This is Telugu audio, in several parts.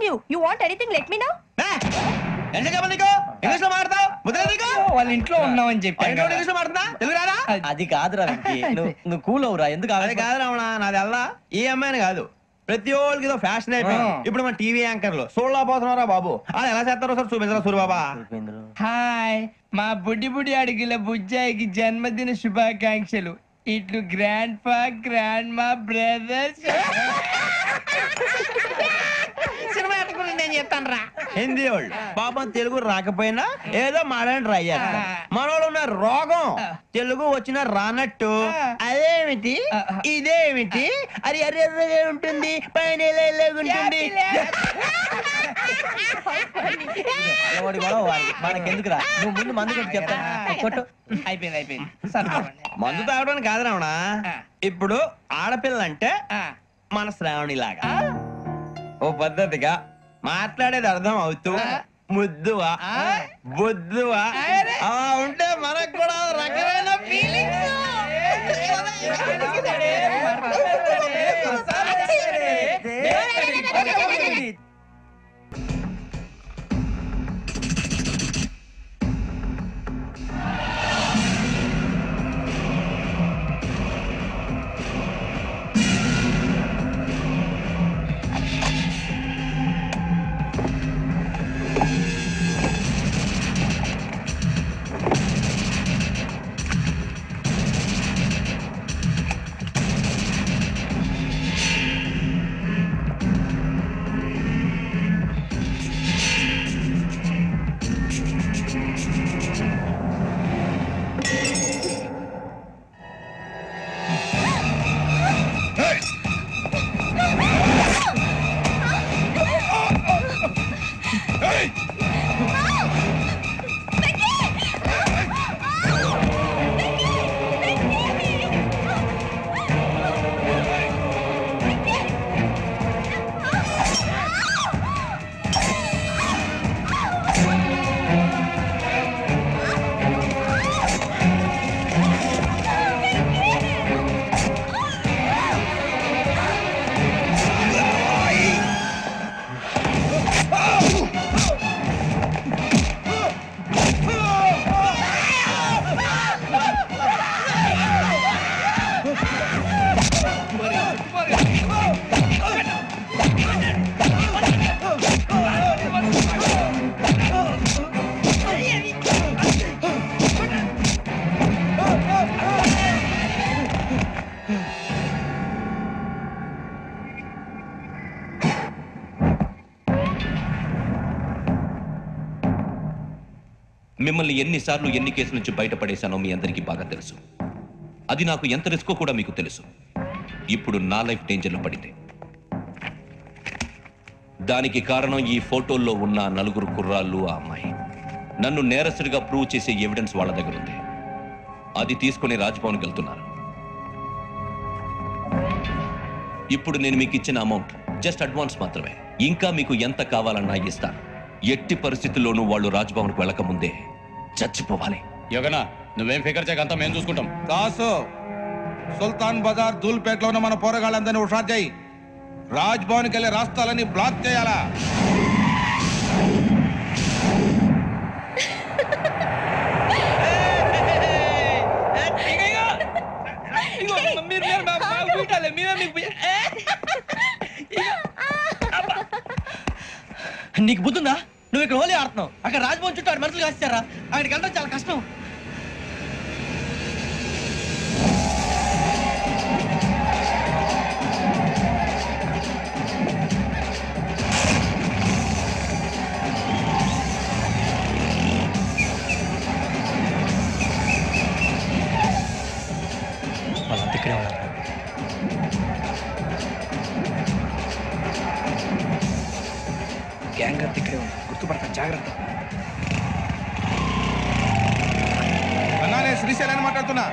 you. You want anything? Let me know. English లో మాట్లాడతావు వాళ్ళ ఇంట్లో ఉన్నామని చెప్పి ఇంగ్లీష్ లో మాట్లాడుతున్నా తెలుగు రాదా? అది కాదురా వెంకీ, నువ్వు కూల్ అవురా. ఎందుకు అది కాదు రావణా, నాది అల్లా ఈ అమ్మాయిని కాదు, ప్రతి ఒక్కరికి ఏదో ఫ్యాషన్ అయిపోయింది. ఇప్పుడు మన టీవీ యాంకర్లు సోళ్ళ పోతున్నారా బాబు, అది ఎలా చేస్తారో సార్ చూపించరా సూరిబాబా. హాయ్, మా బుడ్డి అడిగిల బుజ్జాయికి జన్మదిన శుభాకాంక్షలు. ఇట్లు గ్రాండ్ ఫా గ్రాండ్ మా బ్రదర్స్. నేను చెప్తాను రా. హిందీ వాళ్ళు పాపం తెలుగు రాకపోయినా ఏదో మాడని ట్రై చేస్తారు. మనోళ్ళు ఉన్న రోగం తెలుగు వచ్చిన రానట్టు అదేమిటి ఇదేమిటి అది ఎర్రగా ఉంటుంది పైన ఉంటుంది. మనకెందుకురా, నువ్వు ముందు మందు కొట్టి చెప్తా. కొట్టు. అయిపోయింది. మందు తాగడానికి కాదు రావణ, ఇప్పుడు ఆడపిల్ల అంటే మన శ్రావణి లాగా ఓ పద్ధతిగా మాట్లాడేది అర్థం అవుతూ ముద్దువా బొద్దువా అలా ఉంటే మనకు కూడా రకమైన ఫీలింగ్స్. మిమ్మల్ని ఎన్నిసార్లు ఎన్ని కేసుల నుంచి బయటపడేశానో మీ అందరికీ బాగా తెలుసు. అది నాకు ఎంత రిస్కో కూడా మీకు తెలుసు. ఇప్పుడు నా లైఫ్ డేంజర్లో పడితే దానికి కారణం ఈ ఫోటోల్లో ఉన్న 4 కుర్రాళ్ళు, ఆ అమ్మాయి. నన్ను నేరస్తుడిగా ప్రూవ్ చేసే ఎవిడెన్స్ వాళ్ళ దగ్గర ఉంది. అది తీసుకుని రాజ్భవన్కి వెళ్తున్నారు. ఇప్పుడు నేను మీకు ఇచ్చిన అమౌంట్ జస్ట్ అడ్వాన్స్ మాత్రమే. ఇంకా మీకు ఎంత కావాలన్నా ఇస్తాను. ఎట్టి పరిస్థితుల్లోనూ వాళ్ళు రాజ్భవన్కు వెళ్ళకముందే చచ్చిపోవాలి. యోగనా, నువ్వేం ఫికర్ చేయక అంతా మేము చూసుకుంటాం. దాసు, సుల్తాన్ బజార్ ధూల్పేటలో ఉన్న మన పోరగాళ్ళందరినీ హుషారు చేయి. రాజ్భవన్కి వెళ్ళే రాస్తాలని బ్లాక్ చేయాలా? నీకు బుద్ధుందా? నువ్వు ఇక్కడ హోలీ ఆడుతున్నావు, అక్కడ రాజ్భవన్ చుట్టూ మనుషులు కాస్తారా? అక్కడికి వెళ్ళడం చాలా కష్టం. వాళ్ళంతా ఇక్కడే ఉన్నారు. గ్యాంగ్ అంతా ఇక్కడే ఉంది, గుర్తుపడతాను, జాగ్రత్త. అన్నానే శ్రీశైలాన్ని మాట్లాడుతున్నా.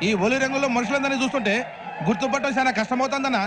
ఈ ఒలి రంగుల్లో మనుషులందరినీ చూస్తుంటే గుర్తుపట్టడం చాలా కష్టమవుతుందన్నా.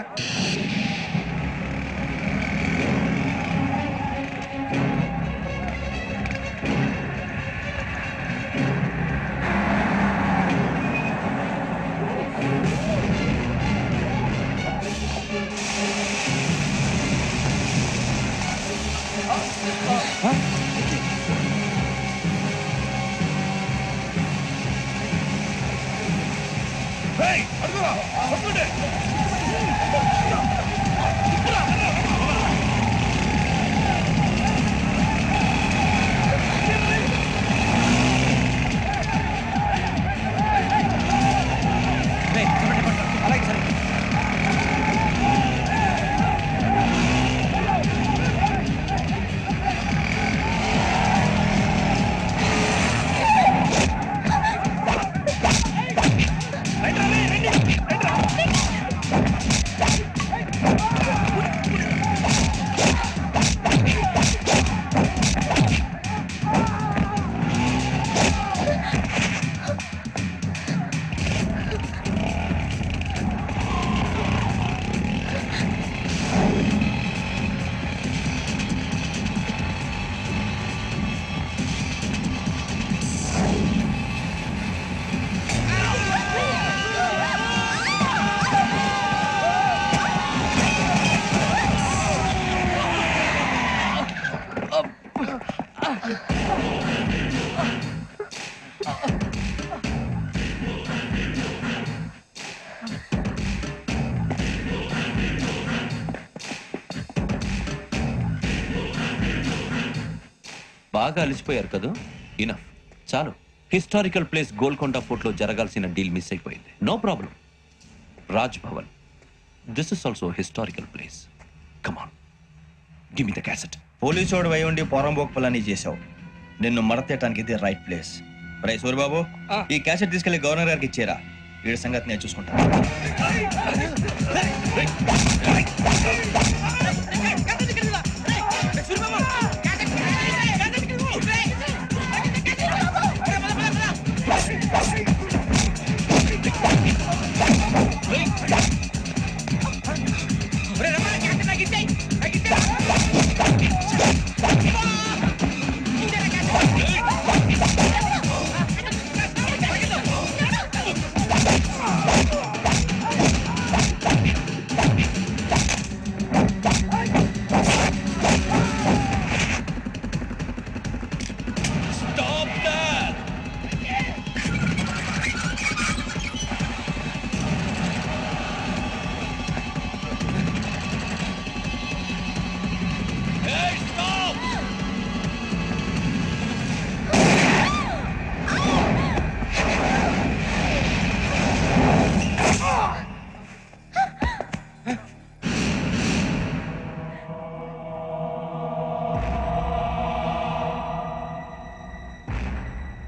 బాగా అలిసిపోయారు కదా, ఇనఫ్, చాలు. హిస్టారికల్ ప్లేస్ గోల్కొండ ఫోర్ట్ లో జరగాల్సిన డీల్ మిస్ అయిపోయింది. No problem. Raj Bhavan, this is also historical place. Come on, give me the cassette. పోలీసోడు వై ఉండి పొరంబోక్పలని చేసావు. నిన్ను మడతేయటానికి ఇది రైట్ ప్లేస్. రై సూరిబాబు, ఈ క్యాసెట్ తీసుకెళ్లి గవర్నర్ గారికి ఇచ్చేరా. వీడి సంగతి నేను చూసుకుంటాను.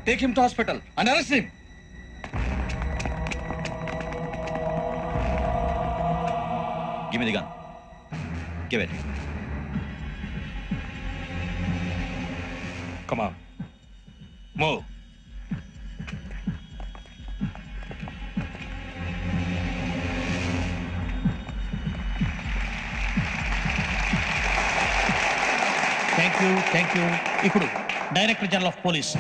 Take him to hospital and arrest him. Give me the gun. Give it. Come on. Move. Thank you. ఇప్పుడు director general of police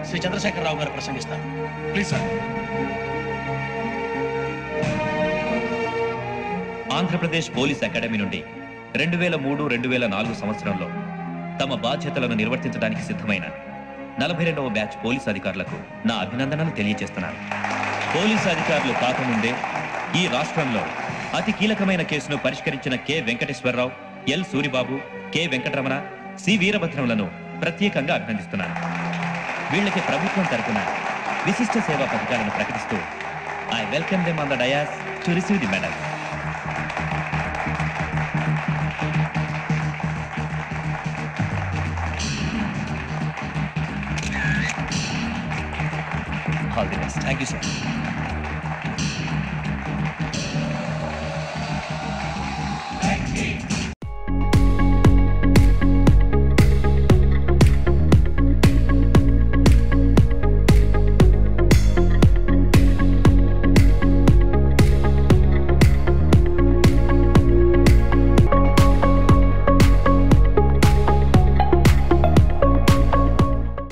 Shri Chandrasekhara Rao గారు ప్రసంగిస్తారు. Please, sir. Andhra Pradesh police academy నుండి 2003-2004 సంవత్సరంలో తమ బాధ్యతలను నిర్వర్తించడానికి సిద్ధమైన 42వ బ్యాచ్ పోలీస్ అధికారులకు నా అభినందనలు తెలియజేస్తున్నాను. పోలీసు అధికారులు కాకముందే ఈ రాష్ట్రంలో అతి కీలకమైన కేసును పరిష్కరించిన K Venkateswara Rao, L Suribabu, K Venkataramana, C వీరభద్రంలను ప్రత్యేకంగా అభినందిస్తున్నాను. వీళ్ళకి ప్రభుత్వం తరపున విశిష్ట సేవా పథకాలను ప్రకటిస్తూ I welcome them on the dais to receive the medal. All the best. Thank you sir.